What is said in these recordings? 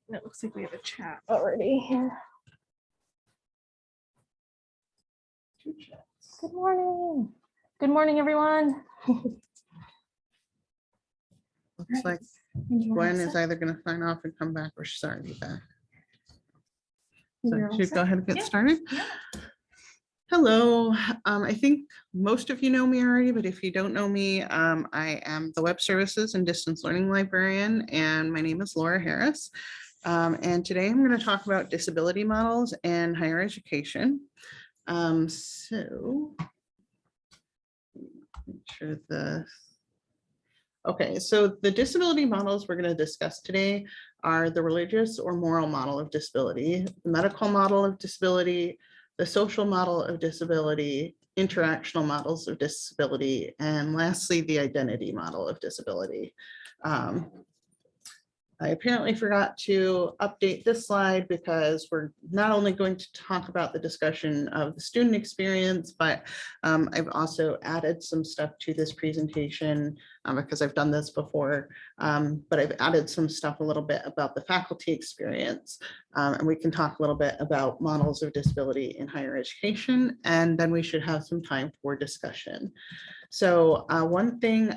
And it looks like we have a chat already here. Two chats. Good morning. Good morning, everyone. Looks like Gwen is either going to sign off and come back, or she's already back. So should we go ahead and get started? Yeah. Hello. I think most of you know me already, but if you don't know me, I am the Web Services and Distance Learning Librarian, and my name is Laura Harris. And today I'm going to talk about disability models and higher education. So make sure okay, so the disability models we're going to discuss today are the religious or moral model of disability, the medical model of disability, the social model of disability, interactional models of disability, and lastly, the identity model of disability. I apparently forgot to update this slide because we're not only going to talk about the discussion of the student experience, but I've also added some stuff to this presentation because I've done this before, but I've added some stuff a little bit about the faculty experience. And we can talk a little bit about models of disability in higher education, and then we should have some time for discussion. So one thing,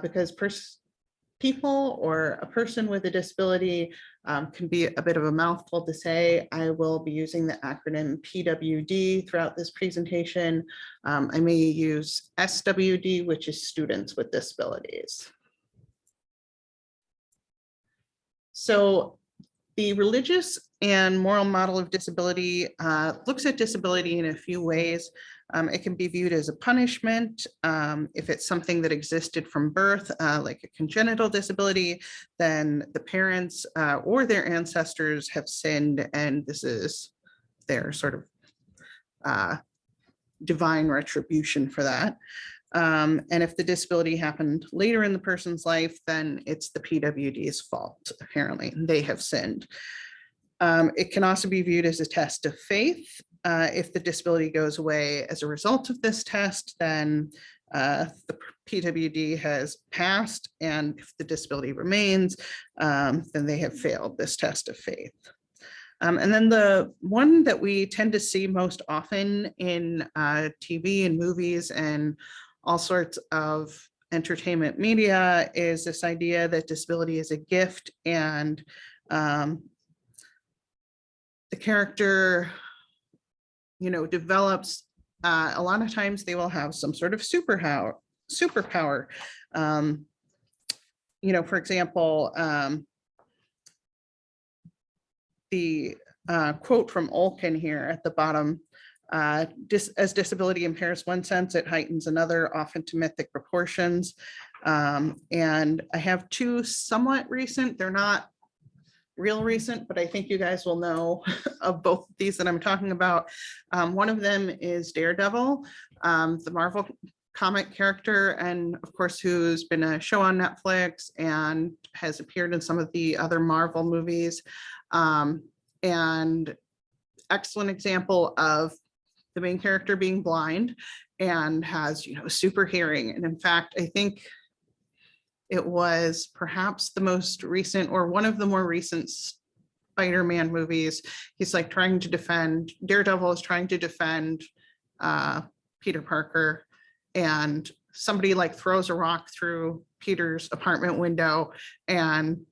because people or a person with a disability can be a bit of a mouthful to say, I will be using the acronym PWD throughout this presentation. I may use SWD, which is students with disabilities. So the religious and moral model of disability looks at disability in a few ways. It can be viewed as a punishment. If it's something that existed from birth, like a congenital disability, then the parents or their ancestors have sinned, and this is their sort of divine retribution for that. And if the disability happened later in the person's life, then it's the PWD's fault, apparently. They have sinned. It can also be viewed as a test of faith. If the disability goes away as a result of this test, then the PWD has passed, and if the disability remains, then they have failed this test of faith. And then the one that we tend to see most often in TV and movies and all sorts of entertainment media is this idea that disability is a gift, and the character, you know, develops, a lot of times they will have some sort of superpower. You know, for example, the quote from Olkin here at the bottom, as disability impairs one sense, it heightens another, often to mythic proportions. And I have two somewhat recent, they're not real recent, but I think you guys will know of both of these that I'm talking about. One of them is Daredevil, the Marvel comic character, and of course, who's been a show on Netflix and has appeared in some of the other Marvel movies. And excellent example of the main character being blind and has, you know, super hearing. And in fact, I think it was perhaps the most recent or one of the more recent Spider-Man movies. He's like trying to defend, Daredevil is trying to defend Peter Parker, and somebody like throws a rock through Peter's apartment window, and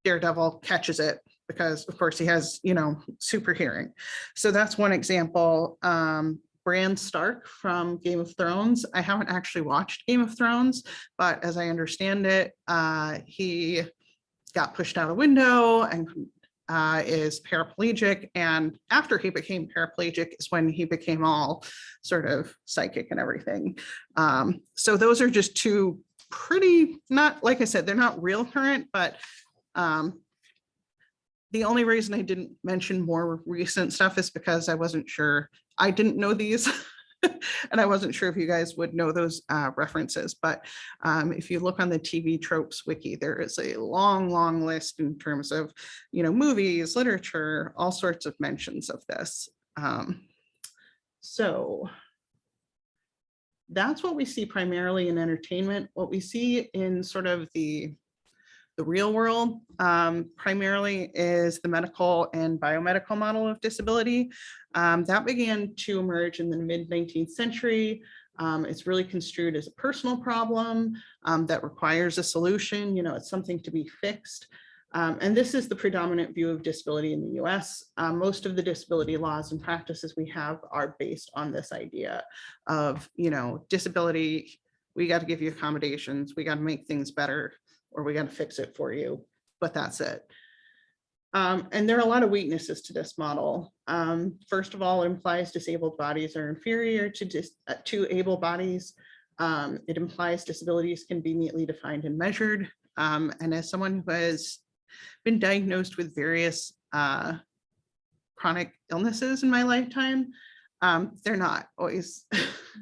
Daredevil catches it because of course he has, you know, super hearing. So that's one example. Bran Stark from Game of Thrones. I haven't actually watched Game of Thrones, but as I understand it, he got pushed out a window and is paraplegic. And after he became paraplegic is when he became all sort of psychic and everything. So those are just two pretty, not, like I said, they're not real current, but the only reason I didn't mention more recent stuff is because I wasn't sure. I didn't know these and I wasn't sure if you guys would know those references. But if you look on the TV tropes wiki, there is a long list in terms of, you know, movies, literature, all sorts of mentions of this. So that's what we see primarily in entertainment. What we see in sort of the The real world primarily is the medical and biomedical model of disability. That began to emerge in the mid 19th century. It's really construed as a personal problem that requires a solution. You know, it's something to be fixed. And this is the predominant view of disability in the US. Most of the disability laws and practices we have are based on this idea of, you know, disability, we got to give you accommodations, we got to make things better, or we got to fix it for you, but that's it. And there are a lot of weaknesses to this model. First of all, it implies disabled bodies are inferior to able bodies. It implies disabilities can be neatly defined and measured. And as someone who has been diagnosed with various chronic illnesses in my lifetime, they're not always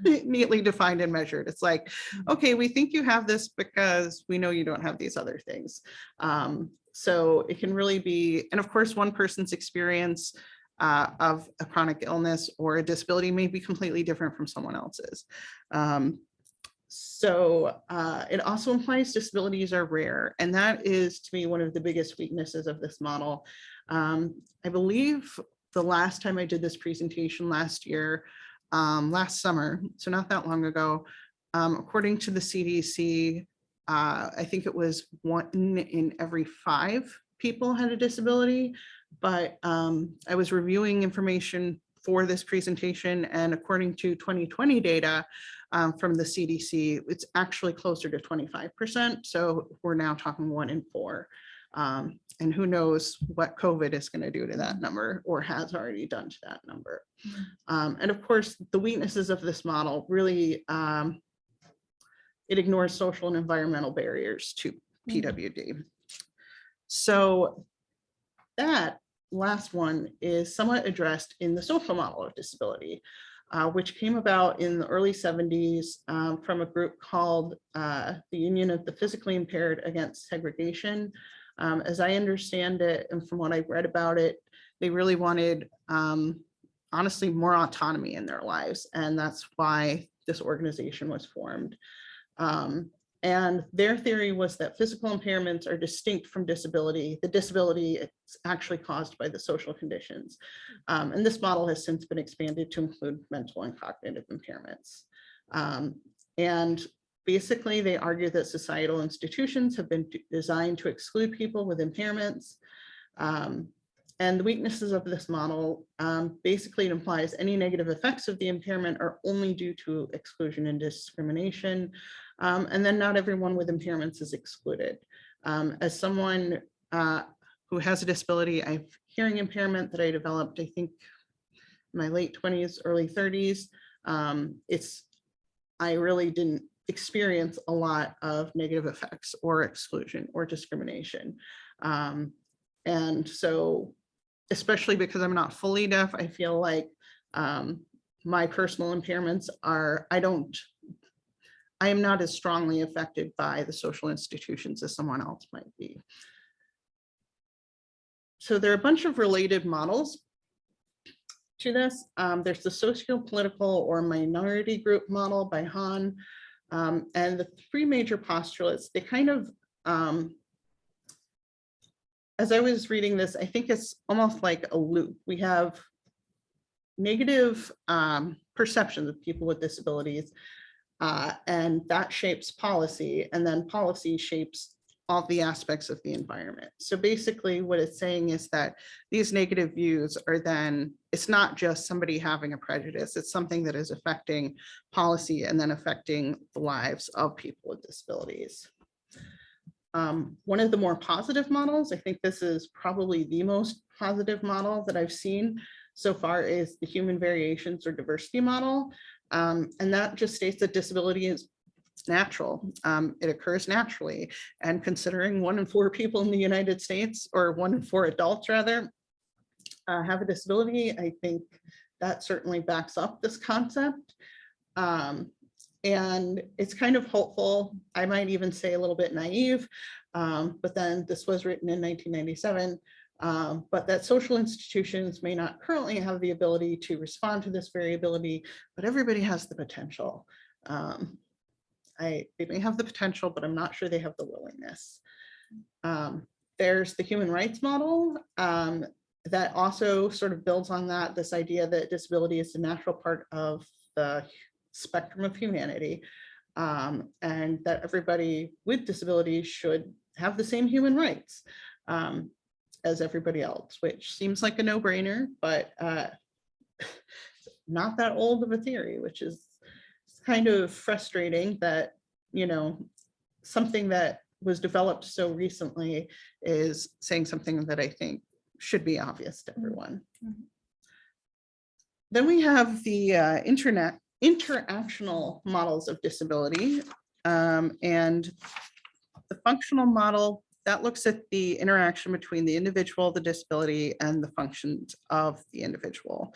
neatly defined and measured. It's like, okay, we think you have this because we know you don't have these other things. So it can really be, and of course, one person's experience of a chronic illness or a disability may be completely different from someone else's. So it also implies disabilities are rare, and that is, to me, one of the biggest weaknesses of this model. I believe the last time I did this presentation last year, last summer, so not that long ago, according to the CDC, I think it was 1 in every 5 people had a disability, but I was reviewing information for this presentation, and according to 2020 data from the CDC, it's actually closer to 25%. So we're now talking 1 in 4. And who knows what COVID is going to do to that number, or has already done to that number. And of course, the weaknesses of this model really, it ignores social and environmental barriers to PWD. So that last one is somewhat addressed in the social model of disability, which came about in the early 70s from a group called the Union of the Physically Impaired Against Segregation. As I understand it, and from what I've read about it, they really wanted, honestly, more autonomy in their lives. And that's why this organization was formed. And their theory was that physical impairments are distinct from disability. The disability is actually caused by the social conditions. And this model has since been expanded to include mental and cognitive impairments. And basically, they argue that societal institutions have been designed to exclude people with impairments. And the weaknesses of this model, basically it implies any negative effects of the impairment are only due to exclusion and discrimination. And then not everyone with impairments is excluded. As someone who has a disability, I have hearing impairment that I developed, I think, in my late 20s, early 30s. I really didn't experience a lot of negative effects or exclusion or discrimination. And so, especially because I'm not fully deaf, I feel like my personal impairments are, I am not as strongly affected by the social institutions as someone else might be. So there are a bunch of related models to this. There's the socio-political or minority group model by Hahn. And the 3 major postulates, they kind of, as I was reading this, I think it's almost like a loop. We have negative perceptions of people with disabilities, and that shapes policy, and then policy shapes all the aspects of the environment. So basically what it's saying is that these negative views are then, it's not just somebody having a prejudice, it's something that is affecting policy and then affecting the lives of people with disabilities. One of the more positive models, I think this is probably the most positive model that I've seen so far, is the human variations or diversity model. And that just states that disability is natural. It occurs naturally. And considering 1 in 4 people in the United States, or 1 in 4 adults rather, have a disability, I think that certainly backs up this concept. And it's kind of hopeful. I might even say a little bit naive, but then this was written in 1997. But that social institutions may not currently have the ability to respond to this variability, but everybody has the potential. They may have the potential, but I'm not sure they have the willingness. There's the human rights model that also sort of builds on that, this idea that disability is a natural part of the spectrum of humanity, and that everybody with disabilities should have the same human rights as everybody else, which seems like a no-brainer, but not that old of a theory, which is kind of frustrating that, you know, something that was developed so recently is saying something that I think should be obvious to everyone. Mhm. Then we have the interactional models of disability, and the functional model that looks at the interaction between the individual, the disability, and the functions of the individual.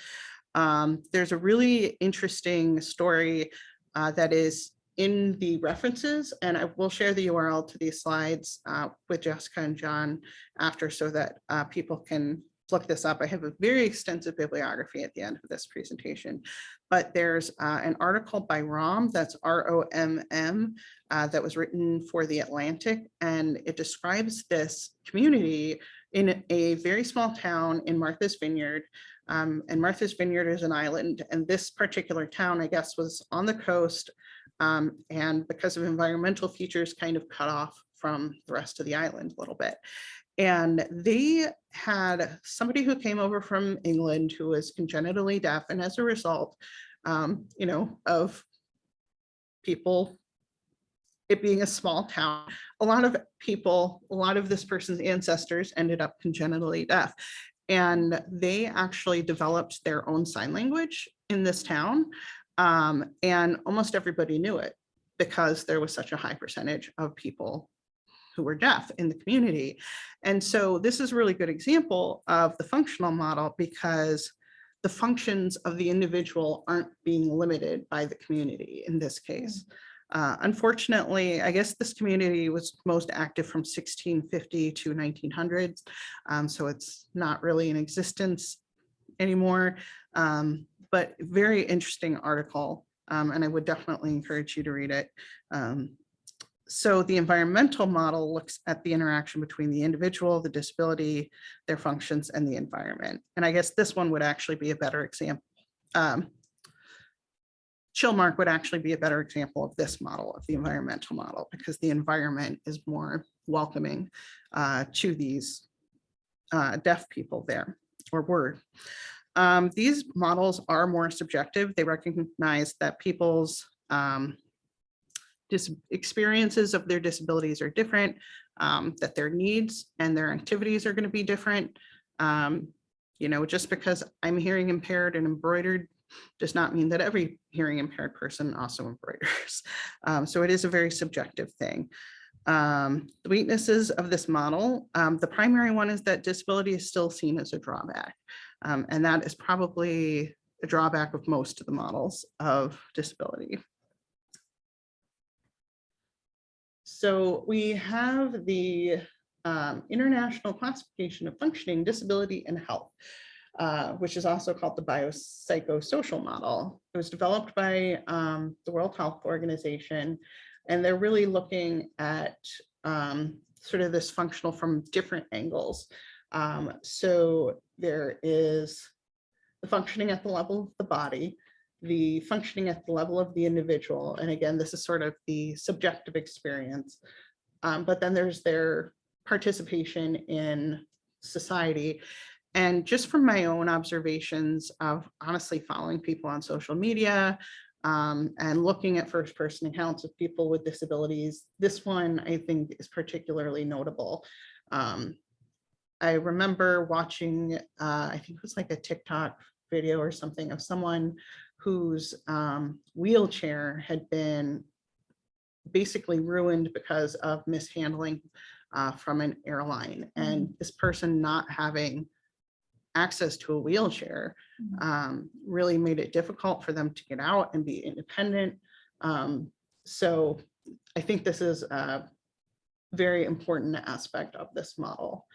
There's a really interesting story that is in the references, and I will share the URL to these slides with Jessica and John after, so that people can look this up. I have a very extensive bibliography at the end of this presentation, but there's an article by ROM, that's ROMM, that was written for The Atlantic, and it describes this community in a very small town in Martha's Vineyard. And Martha's Vineyard is an island, and this particular town, I guess, was on the coast, and because of environmental features, kind of cut off from the rest of the island a little bit. And they had somebody who came over from England who was congenitally deaf, and as a result, you know, of people, it being a small town, a lot of this person's ancestors ended up congenitally deaf. And they actually developed their own sign language in this town. And almost everybody knew it because there was such a high percentage of people who were deaf in the community. And so this is a really good example of the functional model, because the functions of the individual aren't being limited by the community in this case. Unfortunately, I guess this community was most active from 1650 to 1900s, so it's not really in existence anymore, but very interesting article, and I would definitely encourage you to read it. So the environmental model looks at the interaction between the individual, the disability, their functions, and the environment. And I guess this one would actually be a better example. Chilmark would actually be a better example of this model, of the environmental model, because the environment is more welcoming to these deaf people there, or were. These models are more subjective. They recognize that people's experiences of their disabilities are different, that their needs and their activities are going to be different. You know, just because I'm hearing impaired and embroidered does not mean that every hearing impaired person also embroiders. So it is a very subjective thing. The weaknesses of this model, the primary one is that disability is still seen as a drawback. And that is probably a drawback of most of the models of disability. So we have the International Classification of Functioning, Disability, and Health, which is also called the biopsychosocial model. It was developed by the World Health Organization, and they're really looking at sort of this functional from different angles. So there is the functioning at the level of the body, the functioning at the level of the individual. And again, this is sort of the subjective experience. But then there's their participation in society. And just from my own observations of honestly following people on social media and looking at first-person accounts of people with disabilities, this one I think is particularly notable. I remember watching, I think it was like a TikTok video or something of someone whose wheelchair had been basically ruined because of mishandling from an airline. And this person not having access to a wheelchair really made it difficult for them to get out and be independent. So I think this is a very important aspect of this model.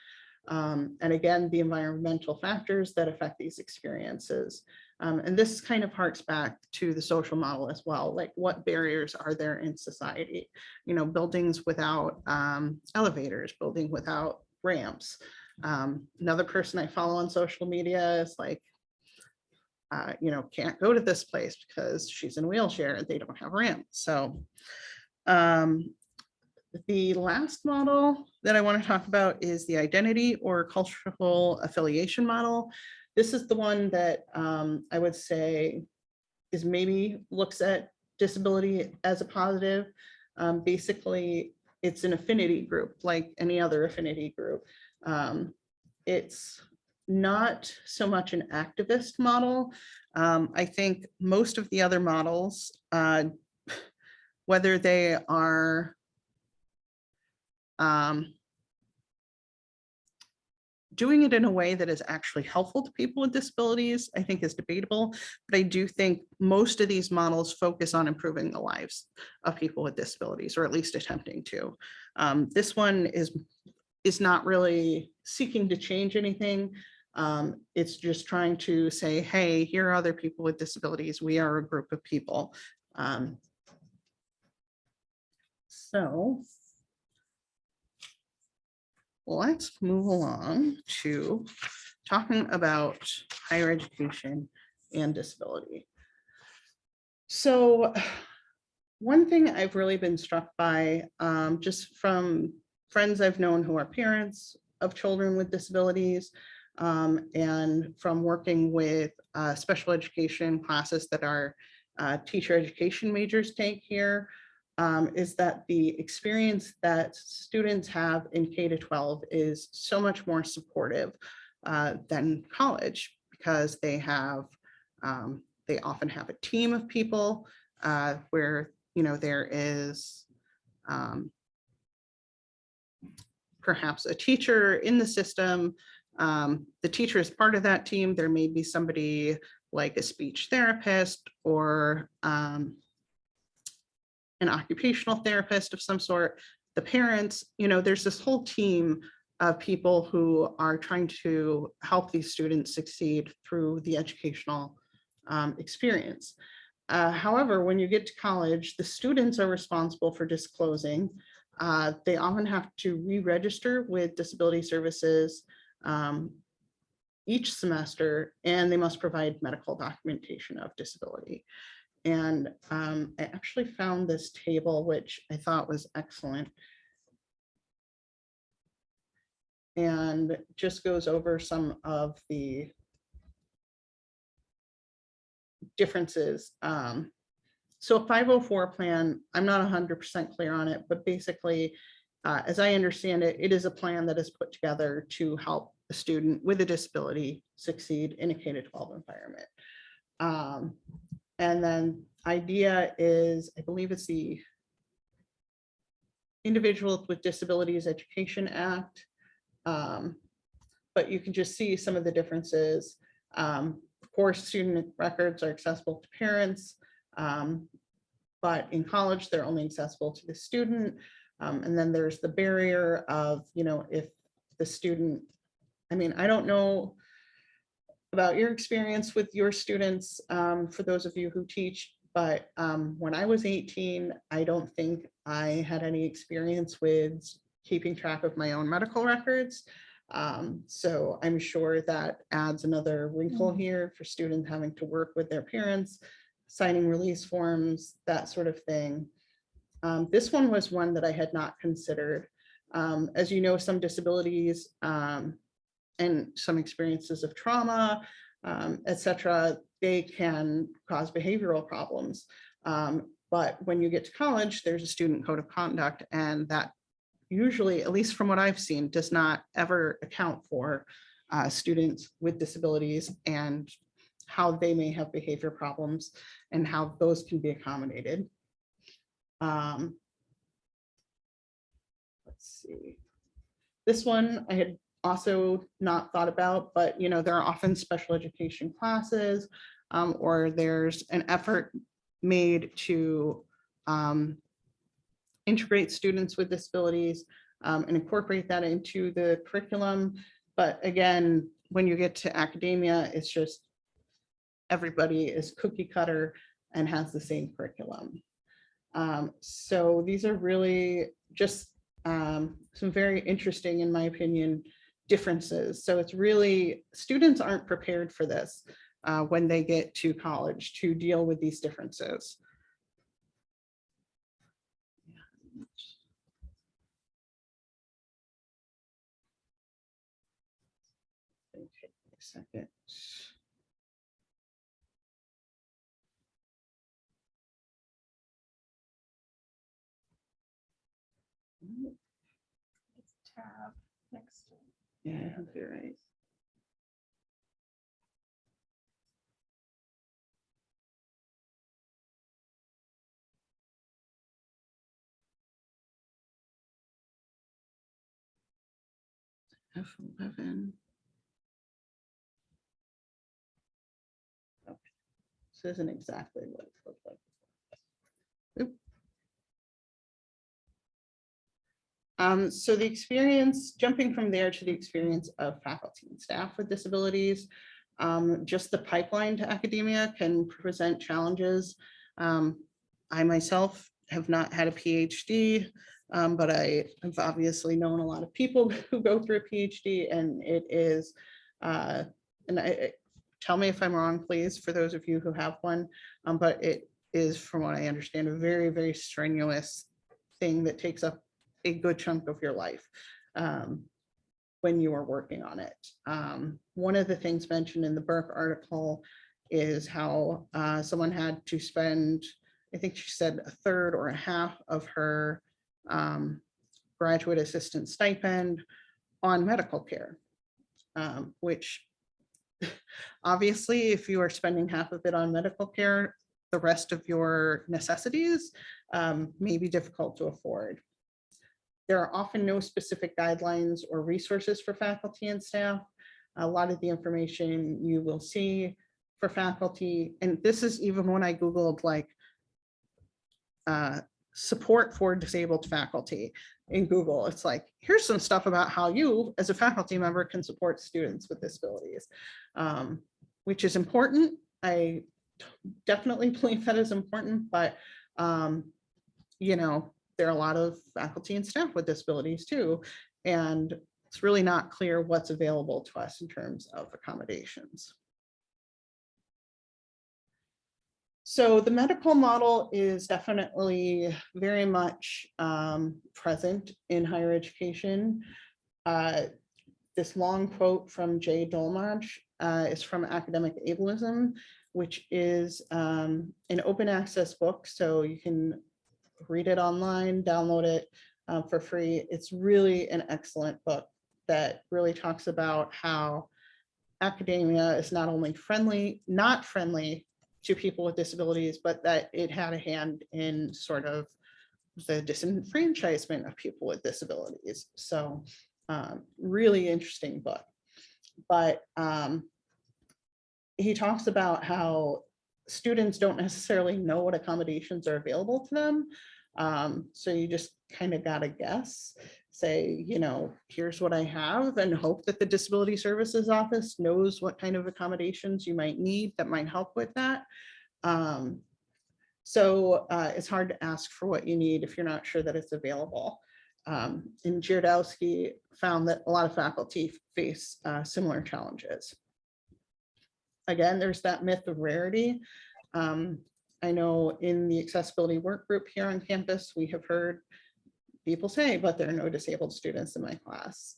And again, the environmental factors that affect these experiences. And this kind of harks back to the social model as well, like what barriers are there in society? You know, buildings without elevators, building without ramps. Another person I follow on social media is like, you know, can't go to this place because she's in a wheelchair and they don't have ramps. So the last model that I want to talk about is the identity or cultural affiliation model. This is the one that I would say is maybe looks at disability as a positive. Basically, it's an affinity group like any other affinity group. It's not so much an activist model. I think most of the other models, whether they are doing it in a way that is actually helpful to people with disabilities, I think is debatable, but I do think most of these models focus on improving the lives of people with disabilities, or at least attempting to. This one is not really seeking to change anything. It's just trying to say, hey, here are other people with disabilities. We are a group of people. So let's move along to talking about higher education and disability. So one thing I've really been struck by, just from friends I've known who are parents of children with disabilities, and from working with special education classes that our teacher education majors take here, is that the experience that students have in K-12 is so much more supportive than college, because they have, they often have a team of people where, you know, there is perhaps a teacher in the system. The teacher is part of that team. There may be somebody like a speech therapist or an occupational therapist of some sort, the parents, you know, there's this whole team of people who are trying to help these students succeed through the educational experience. However, when you get to college, the students are responsible for disclosing. They often have to re-register with disability services each semester, and they must provide medical documentation of disability. And I actually found this table, which I thought was excellent. And just goes over some of the differences. So a 504 plan, I'm not 100% clear on it, but basically, as I understand it, it is a plan that is put together to help a student with a disability succeed in a K-12 environment. And then idea is, I believe it's the Individuals with Disabilities Education Act. But you can just see some of the differences. Of course, student records are accessible to parents, but in college, they're only accessible to the student. And then there's the barrier of, you know, if the student, I mean, I don't know about your experience with your students, for those of you who teach, but when I was 18, I don't think I had any experience with keeping track of my own medical records. So I'm sure that adds another wrinkle here for students having to work with their parents, signing release forms, that sort of thing. This one was one that I had not considered. As you know, some disabilities and some experiences of trauma, etc., they can cause behavioral problems. But when you get to college, there's a student code of conduct, and that usually, at least from what I've seen, does not ever account for students with disabilities and how they may have behavior problems and how those can be accommodated. Let's see. This one I had also not thought about, but you know, there are often special education classes, or there's an effort made to integrate students with disabilities and incorporate that into the curriculum. But again, when you get to academia, it's just everybody is cookie cutter and has the same curriculum. So these are really just some very interesting, in my opinion, differences. So it's really, students aren't prepared for this when they get to college to deal with these differences. Okay, a second. Tab next to Yeah, I think you're right. F11. Okay. This isn't exactly what it looked like. Oop. So the experience, jumping from there to the experience of faculty and staff with disabilities, just the pipeline to academia can present challenges. I myself have not had a PhD, but I have obviously known a lot of people who go through a PhD, and it is, tell me if I'm wrong, please, for those of you who have one, but it is, from what I understand, a very, very strenuous thing that takes up a good chunk of your life when you are working on it. One of the things mentioned in the Burke article is how someone had to spend, I think she said, a third or a half of her graduate assistant stipend on medical care, which obviously, if you are spending half of it on medical care, the rest of your necessities may be difficult to afford. There are often no specific guidelines or resources for faculty and staff. A lot of the information you will see for faculty, and this is even when I Googled like support for disabled faculty in Google, it's like, here's some stuff about how you as a faculty member can support students with disabilities, which is important. I definitely believe that is important, but you know, there are a lot of faculty and staff with disabilities too, and it's really not clear what's available to us in terms of accommodations. So the medical model is definitely very much present in higher education. This long quote from Jay Dolmach is from Academic Ableism, which is an open access book, so you can read it online, download it for free. It's really an excellent book that really talks about how academia is not only not friendly to people with disabilities, but that it had a hand in sort of the disenfranchisement of people with disabilities. So really interesting book. But he talks about how students don't necessarily know what accommodations are available to them. So you just kind of got to guess, say, you know, here's what I have, and hope that the Disability Services Office knows what kind of accommodations you might need that might help with that. So it's hard to ask for what you need if you're not sure that it's available. And Giardowski found that a lot of faculty face similar challenges. Again, there's that myth of rarity. I know in the accessibility work group here on campus, we have heard people say, but there are no disabled students in my class.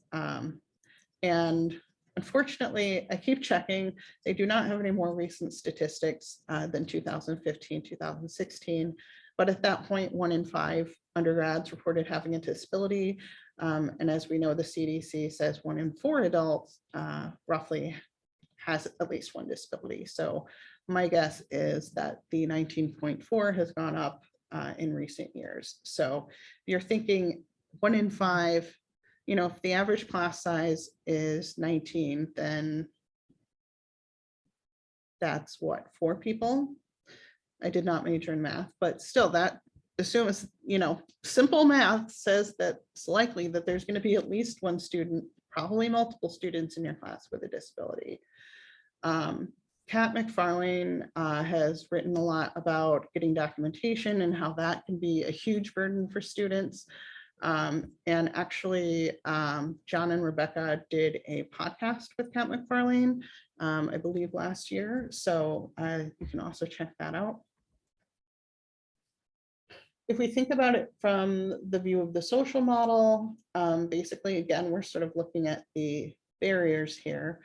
And unfortunately, I keep checking, they do not have any more recent statistics than 2015, 2016. But at that point, 1 in 5 undergrads reported having a disability. And as we know, the CDC says 1 in 4 adults roughly has at least one disability. So my guess is that the 19.4 has gone up in recent years. So you're thinking 1 in 5, you know, if the average class size is 19, then that's what, 4 people? I did not major in math, but still that assumes, you know, simple math says that it's likely that there's going to be at least 1 student, probably multiple students in your class with a disability. Kat McFarlane has written a lot about getting documentation and how that can be a huge burden for students. And actually, John and Rebecca did a podcast with Kat McFarlane, I believe last year. So you can also check that out. If we think about it from the view of the social model, basically, again, we're sort of looking at the barriers here.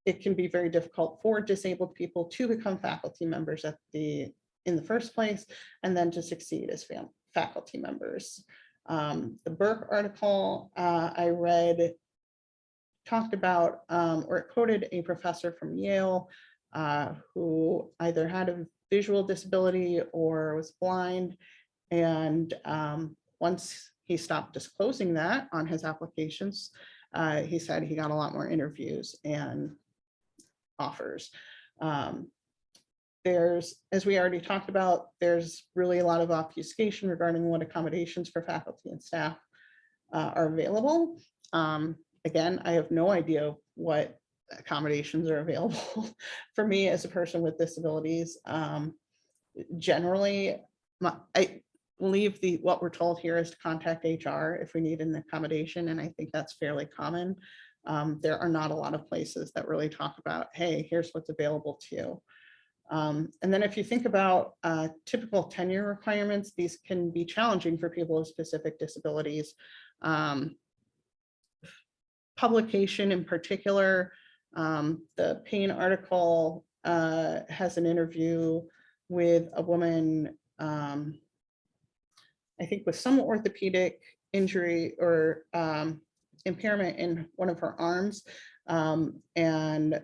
It can be very difficult for disabled people to become faculty members in the first place, and then to succeed as faculty members. The Burke article I read talked about, or it quoted a professor from Yale who either had a visual disability or was blind. And once he stopped disclosing that on his applications, he said he got a lot more interviews and offers. There's, as we already talked about, there's really a lot of obfuscation regarding what accommodations for faculty and staff are available. Again, I have no idea what accommodations are available for me as a person with disabilities. Generally, I believe what we're told here is to contact HR if we need an accommodation, and I think that's fairly common. There are not a lot of places that really talk about, hey, here's what's available to you. And then if you think about typical tenure requirements, these can be challenging for people with specific disabilities. Publication in particular, the Payne article has an interview with a woman, I think with some orthopedic injury or impairment in one of her arms. And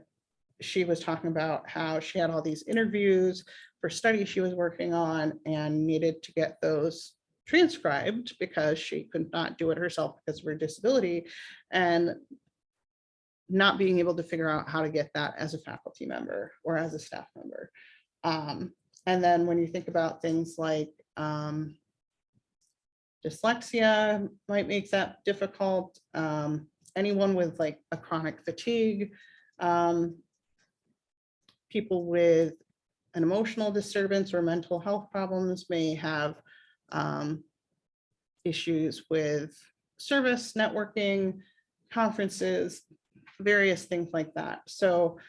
she was talking about how she had all these interviews for studies she was working on and needed to get those transcribed because she could not do it herself because of her disability, and not being able to figure out how to get that as a faculty member or as a staff member. And then when you think about things like dyslexia might make that difficult. Anyone with like a chronic fatigue, people with an emotional disturbance or mental health problems may have issues with service, networking, conferences, various things like that. So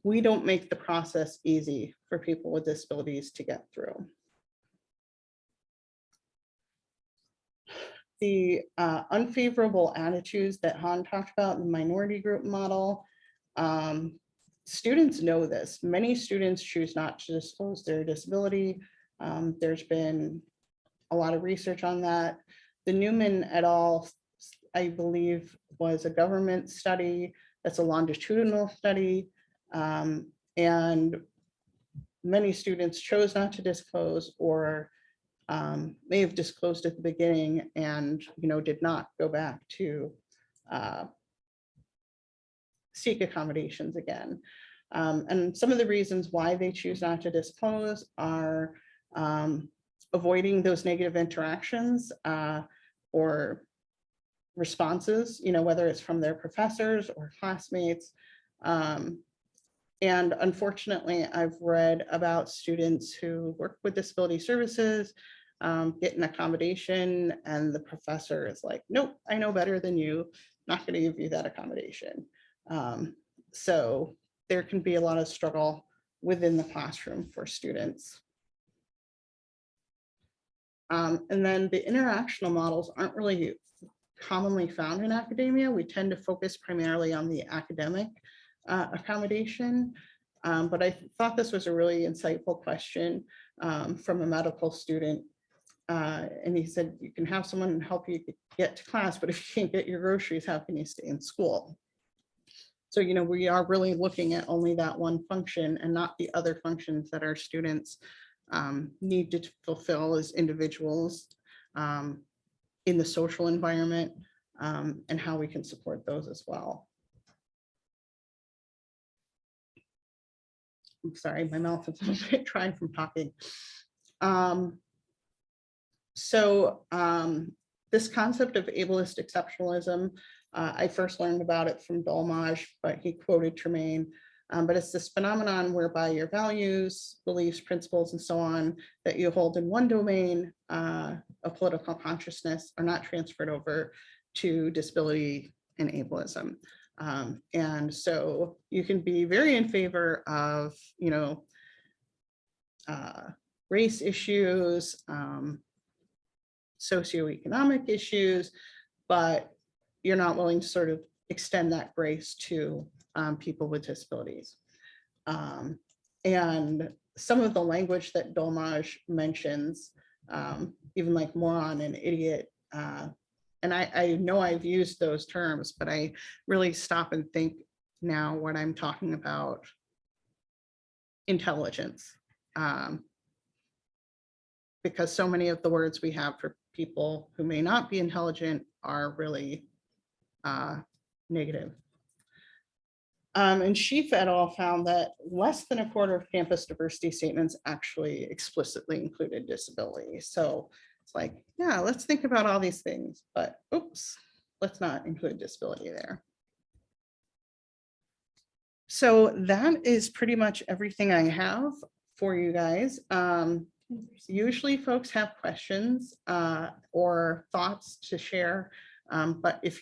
we don't make the process easy for people with disabilities to get through. The unfavorable attitudes that Han talked about in the minority group model, students know this. Many students choose not to disclose their disability. There's been a lot of research on that. The Newman et al., I believe, was a government study. That's a longitudinal study. And many students chose not to disclose, or may have disclosed at the beginning and did not go back to seek accommodations again. And some of the reasons why they choose not to disclose are avoiding those negative interactions or responses, whether it's from their professors or classmates. And unfortunately, I've read about students who work with disability services, get an accommodation, and the professor is like, nope, I know better than you, not going to give you that accommodation. So there can be a lot of struggle within the classroom for students. And then the interactional models aren't really commonly found in academia. We tend to focus primarily on the academic accommodation. But I thought this was a really insightful question from a medical student. And he said, you can have someone help you get to class, but if you can't get your groceries, how can you stay in school? So, we are really looking at only that one function and not the other functions that our students need to fulfill as individuals in the social environment, and how we can support those as well. I'm sorry, my mouth is a little bit dry from talking. This concept of ableist exceptionalism I first learned about it from Dolmaj, but he quoted Tremaine. But it's this phenomenon whereby your values, beliefs, principles, and so on that you hold in one domain of political consciousness are not transferred over to disability and ableism. And so you can be very in favor of, race issues, socioeconomic issues, but you're not willing to sort of extend that grace to people with disabilities. And some of the language that Dolmaj mentions, even like moron and idiot, and I know I've used those terms, but I really stop and think now when I'm talking about intelligence, because so many of the words we have for people who may not be intelligent are really negative. And Sheaf et al. Found that less than a quarter of campus diversity statements actually explicitly included disability. So it's like, yeah, let's think about all these things, but oops, let's not include disability there. So that is pretty much everything I have for you guys. Usually folks have questions or thoughts to share, but if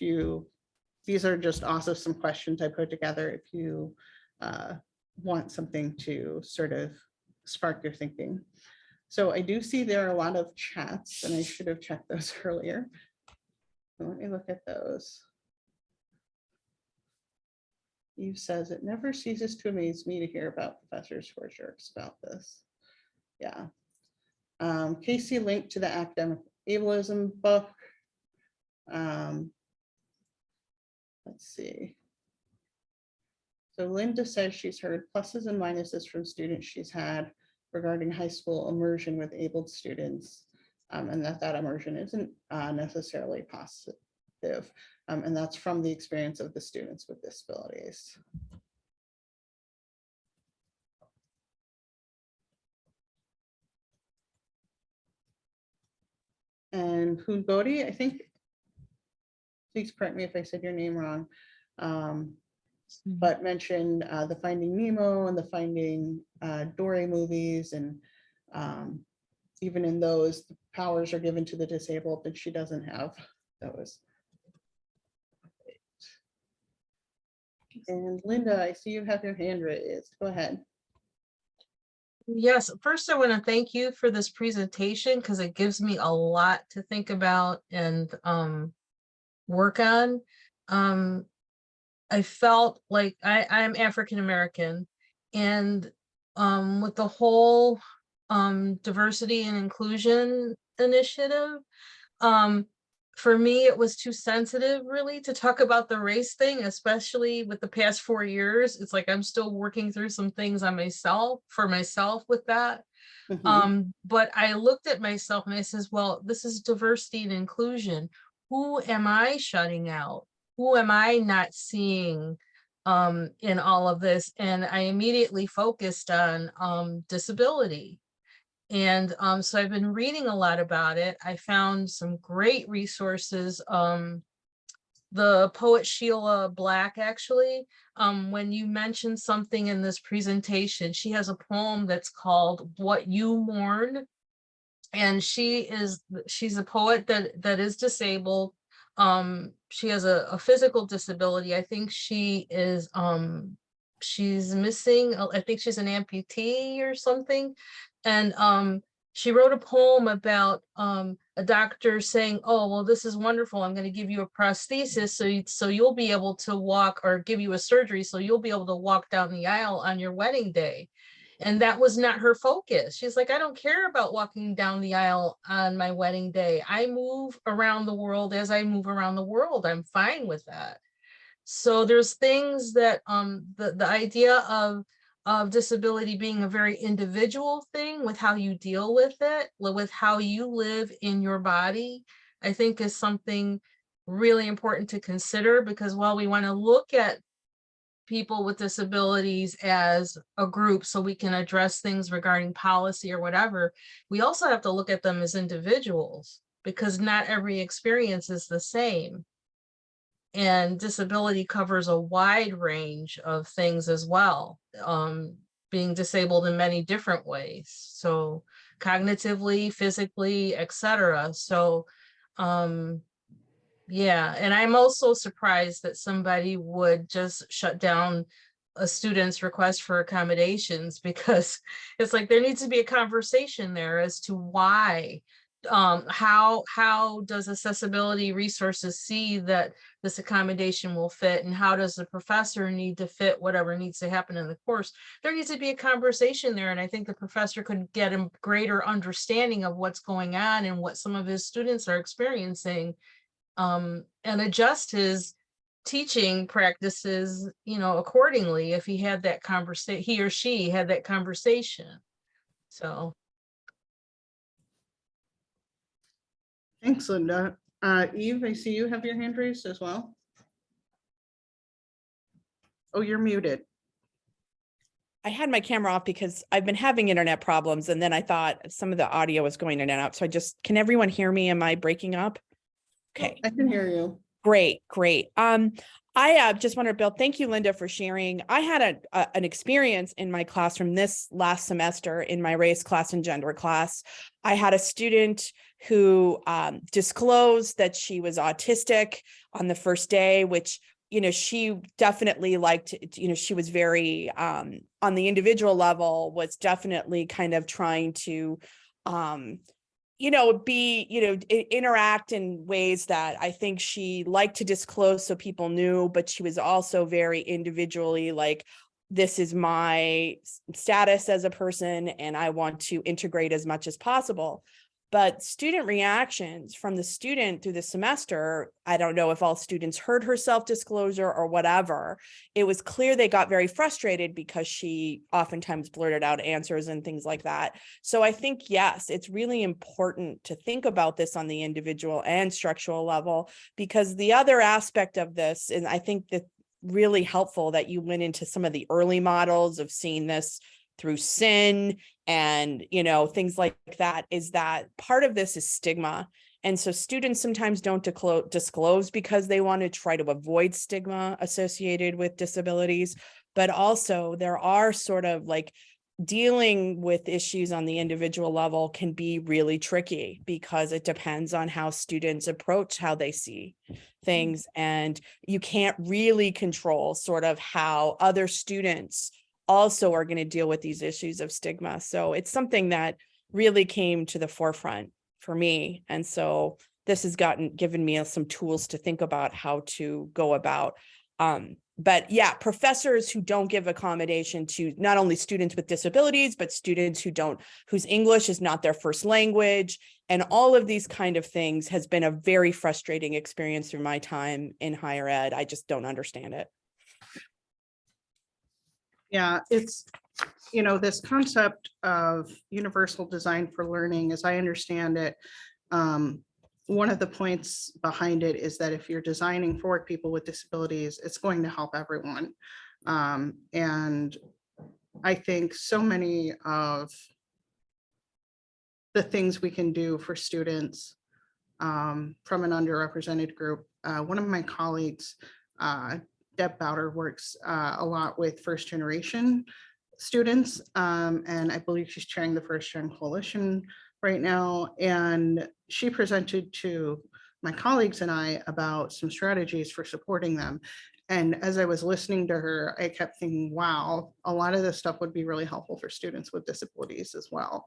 these are just also some questions I put together if you want something to sort of spark your thinking. So I do see there are a lot of chats, and I should have checked those earlier. So let me look at those. Eve says, it never ceases to amaze me to hear about professors who are jerks about this. Yeah. Casey linked to the academic ableism book. Let's see. So Linda says she's heard pluses and minuses from students she's had regarding high school immersion with abled students, and that immersion isn't necessarily positive. And that's from the experience of the students with disabilities. And Hoon Bodhi, I think, please correct me if I said your name wrong, but mentioned the Finding Nemo and the Finding Dory movies, and even in those, the powers are given to the disabled, but she doesn't have those. And Linda, I see you have your hand raised. Go ahead. Yes, first I want to thank you for this presentation because it gives me a lot to think about and work on. I felt like I'm African American, and with the whole diversity and inclusion initiative, for me, it was too sensitive really to talk about the race thing, especially with the past 4 years. It's like I'm still working through some things on myself with that. But I looked at myself and I says, well, this is diversity and inclusion. Who am I shutting out? Who am I not seeing in all of this? And I immediately focused on disability. And so I've been reading a lot about it. I found some great resources. The poet Sheila Black, actually, when you mentioned something in this presentation, she has a poem that's called What You Mourn. And she's a poet that is disabled. She has a physical disability. I think she is she's missing, I think she's an amputee or something. And she wrote a poem about a doctor saying, oh, well, this is wonderful. I'm going to give you a prosthesis so you'll be able to walk, or give you a surgery so you'll be able to walk down the aisle on your wedding day. And that was not her focus. She's like, I don't care about walking down the aisle on my wedding day. I move around the world as I move around the world. I'm fine with that. So there's things that the idea of disability being a very individual thing with how you deal with it, with how you live in your body, I think is something really important to consider, because while we want to look at people with disabilities as a group so we can address things regarding policy or whatever, we also have to look at them as individuals, because not every experience is the same. And disability covers a wide range of things as well, being disabled in many different ways. So cognitively, physically, etc. So yeah, and I'm also surprised that somebody would just shut down a student's request for accommodations, because it's like there needs to be a conversation there as to why. How does accessibility resources see that this accommodation will fit, and how does the professor need to fit whatever needs to happen in the course? There needs to be a conversation there, and I think the professor could get a greater understanding of what's going on and what some of his students are experiencing, and adjust his teaching practices, accordingly, if he had that conversation, he or she had that conversation. So. Thanks, Linda. Eve, I see you have your hand raised as well. Oh, you're muted. I had my camera off because I've been having internet problems, and then I thought some of the audio was going in and out. So can everyone hear me? Am I breaking up? Okay. I can hear you. Great. I just wanted to Bill, thank you, Linda, for sharing. I had an experience in my classroom this last semester in my race class and gender class. I had a student who disclosed that she was autistic on the first day, which, she definitely liked, she was very, on the individual level, was definitely kind of trying to, interact in ways that I think she liked to disclose so people knew, but she was also very individually like, this is my status as a person and I want to integrate as much as possible. But student reactions from the student through the semester, I don't know if all students heard her self-disclosure or whatever. It was clear they got very frustrated because she oftentimes blurted out answers and things like that. So I think, yes, it's really important to think about this on the individual and structural level, because the other aspect of this, and I think that really helpful that you went into some of the early models of seeing this through sin and, things like that, is that part of this is stigma. And so students sometimes don't disclose because they want to try to avoid stigma associated with disabilities, but also there are sort of like dealing with issues on the individual level can be really tricky because it depends on how students approach how they see things. And you can't really control sort of how other students also are going to deal with these issues of stigma. So it's something that really came to the forefront for me. And so this has given me some tools to think about how to go about. But yeah, professors who don't give accommodation to not only students with disabilities, but students whose English is not their first language, and all of these kind of things has been a very frustrating experience through my time in higher ed. I just don't understand it. Yeah, it's, this concept of universal design for learning, as I understand it, one of the points behind it is that if you're designing for people with disabilities, it's going to help everyone. And I think so many of the things we can do for students from an underrepresented group. One of my colleagues, Deb Bowder, works a lot with first generation students, and I believe she's chairing the First Gen Coalition right now. And she presented to my colleagues and I about some strategies for supporting them. And as I was listening to her, I kept thinking, wow, a lot of this stuff would be really helpful for students with disabilities as well.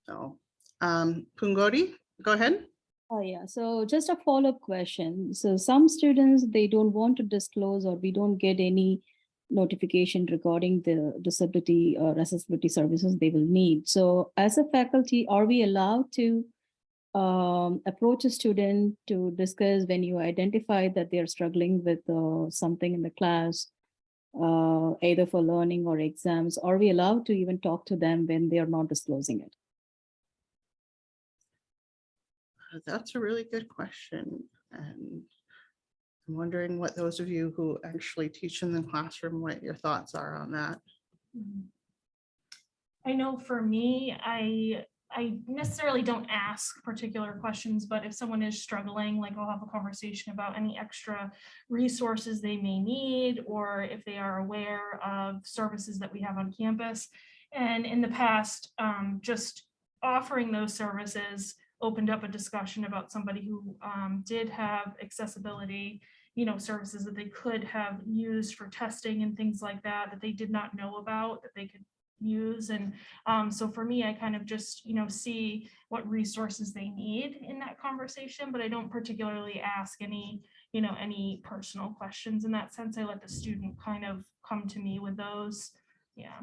So, Pungodi, go ahead. Oh, yeah. So just a follow-up question. So some students, they don't want to disclose, or we don't get any notification regarding the disability or accessibility services they will need. So as a faculty, are we allowed to approach a student to discuss when you identify that they're struggling with something in the class, either for learning or exams? Are we allowed to even talk to them when they are not disclosing it? That's a really good question. And I'm wondering what those of you who actually teach in the classroom, what your thoughts are on that. I know for me, I I necessarily don't ask particular questions, but if someone is struggling, like I'll have a conversation about any extra resources they may need, or if they are aware of services that we have on campus. And in the past, just offering those services opened up a discussion about somebody who did have accessibility, services that they could have used for testing and things like that, that they did not know about, that they could use. And so for me, I kind of just, see what resources they need in that conversation, but I don't particularly ask any personal questions in that sense. I let the student kind of come to me with those. Yeah.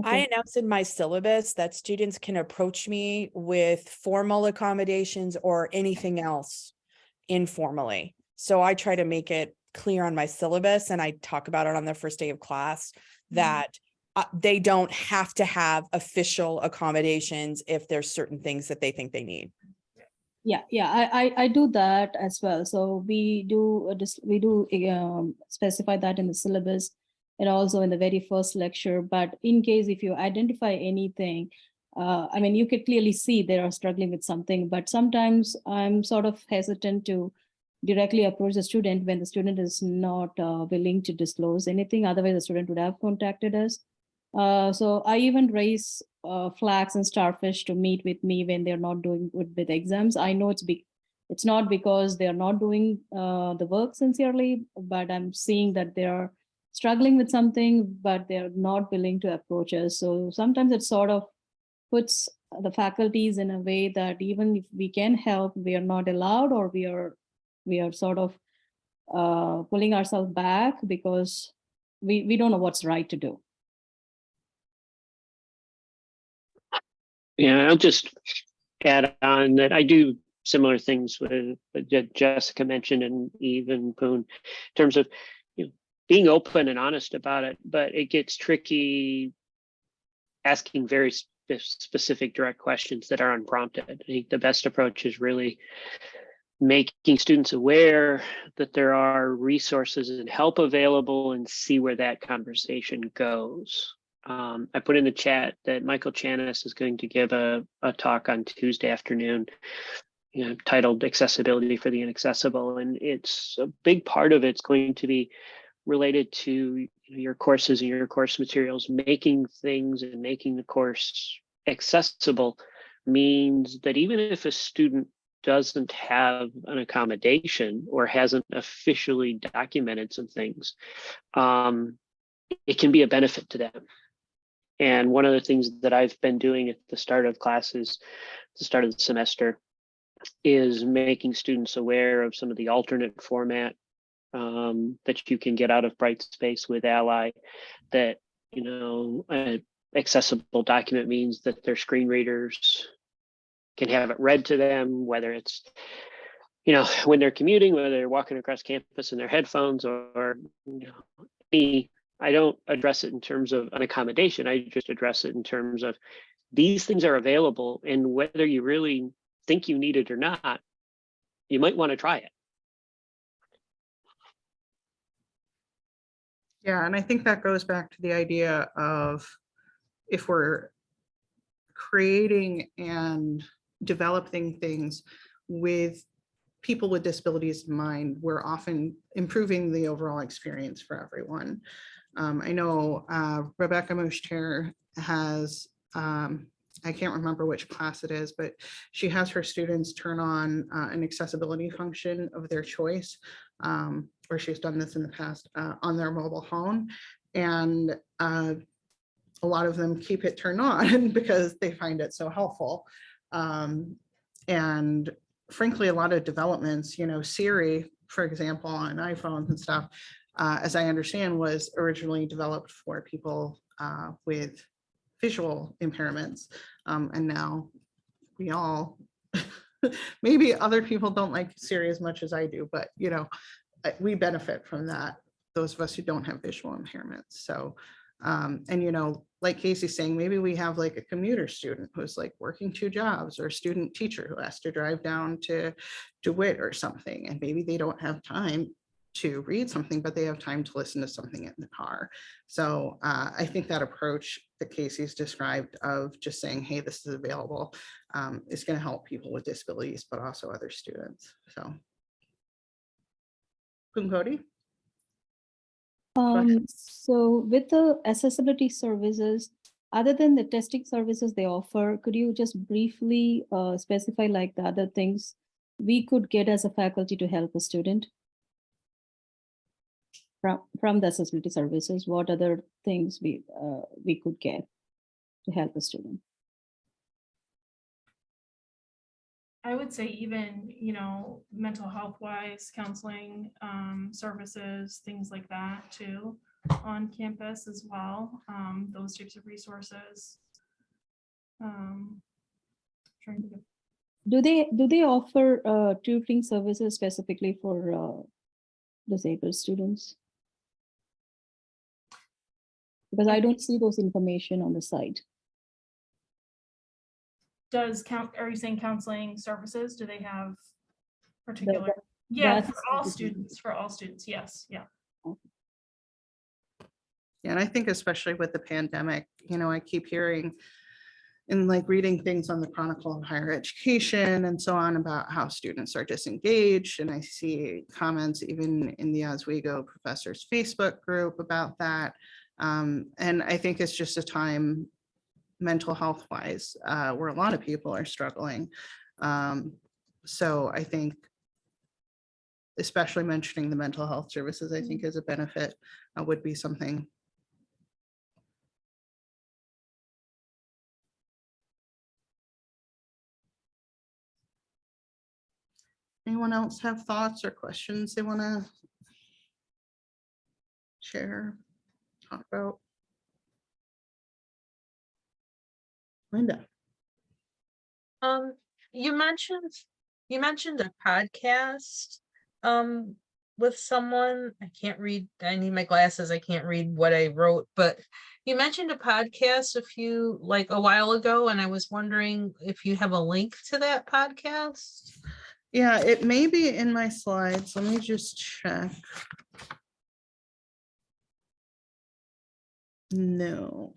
I Okay. announced in my syllabus that students can approach me with formal accommodations or anything else informally. So I try to make it clear on my syllabus, and I talk about it on the first day of class, that they don't have to have official accommodations if there's certain things that they think they need. Yeah, I do that as well. So we do specify that in the syllabus and also in the very first lecture. But in case if you identify anything, I mean, you could clearly see they are struggling with something, but sometimes I'm sort of hesitant to directly approach the student when the student is not willing to disclose anything. Otherwise, the student would have contacted us. So I even raise flags and starfish to meet with me when they're not doing good with exams. I know it's not because they're not doing the work sincerely, but I'm seeing that they are struggling with something, but they're not willing to approach us. So sometimes it sort of puts the faculties in a way that even if we can help, we are not allowed, or we are sort of pulling ourselves back because we don't know what's right to do. Yeah, I'll just add on that I do similar things with Jessica mentioned and even Poon, in terms of being open and honest about it, but it gets tricky asking very specific direct questions that are unprompted. I think the best approach is really making students aware that there are resources and help available and see where that conversation goes. I put in the chat that Michael Chanis is going to give a talk on Tuesday afternoon, titled Accessibility for the Inaccessible. And it's a big part of it's going to be related to your courses and your course materials. Making things and making the course accessible means that even if a student doesn't have an accommodation or hasn't officially documented some things, it can be a benefit to them. And one of the things that I've been doing at the start of classes, the start of the semester, is making students aware of some of the alternate format that you can get out of Brightspace with Ally. That an accessible document means that their screen readers can have it read to them, whether it's when they're commuting, whether they're walking across campus in their headphones, or I don't address it in terms of an accommodation. I just address it in terms of these things are available, and whether you really think you need it or not, you might want to try it. Yeah, and I think that goes back to the idea of, if we're creating and developing things with people with disabilities in mind, we're often improving the overall experience for everyone. I know Rebecca Muscher has, I can't remember which class it is, but she has her students turn on an accessibility function of their choice, or she's done this in the past on their mobile phone. And a lot of them keep it turned on because they find it so helpful. And frankly, a lot of developments, Siri, for example, on iPhones and stuff, as I understand, was originally developed for people with visual impairments. And now we all, maybe other people don't like Siri as much as I do, but we benefit from that, those of us who don't have visual impairments. So, and like Casey's saying, maybe we have like a commuter student who's like working 2 jobs, or a student teacher who has to drive down to DeWitt or something, and maybe they don't have time to read something, but they have time to listen to something in the car. So I think that approach that Casey's described of just saying, hey, this is available, is going to help people with disabilities, but also other students. So. Cody? ahead. So with the accessibility services, other than the testing services they offer, could you just briefly specify like the other things we could get as a faculty to help a student? From the accessibility services, what other things we could get to help a student? I would say even, mental health wise, counseling services, things like that too, on campus as well. Those types of resources. Trying to think of- Do they offer tutoring services specifically for disabled students? Because I don't see those information on the site. Are you saying counseling services? Do they have particular? Yeah, that's for all students, yes, yeah. Yeah, and I think especially with the pandemic, I keep hearing and like reading things on the Chronicle of Higher Education and so on about how students are disengaged. And I see comments even in the Oswego Professors Facebook group about that. And I think it's just a time, mental health wise, where a lot of people are struggling. So I think especially mentioning the mental health services, I think is a benefit, would be something. Anyone else have thoughts or questions they want to share, talk about? Linda. You mentioned a podcast with someone. I can't read, I need my glasses, I can't read what I wrote, but you mentioned a podcast a while ago, and I was wondering if you have a link to that podcast. Yeah, it may be in my slides. Let me just check. No.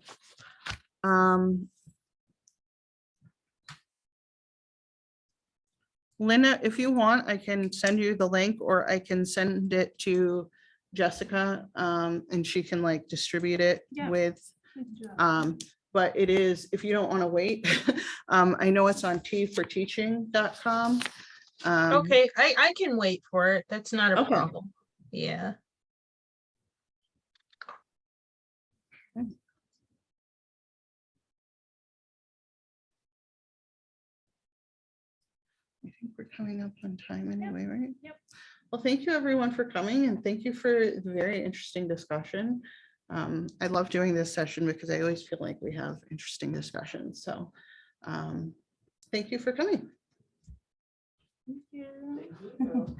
Linda, if you want, I can send you the link, or I can send it to Jessica, and she can like distribute it Yeah. with, We can do that. but it is, if you don't want to wait, I know it's on tforteaching.com. Okay, I can wait for it. That's not a Okay. problem. Yeah. I think we're coming up on time anyway, right? Yep. Well, thank you everyone for coming, and thank you for the very interesting discussion. I love doing this session because I always feel like we have interesting discussions. So thank you for coming. Thank you.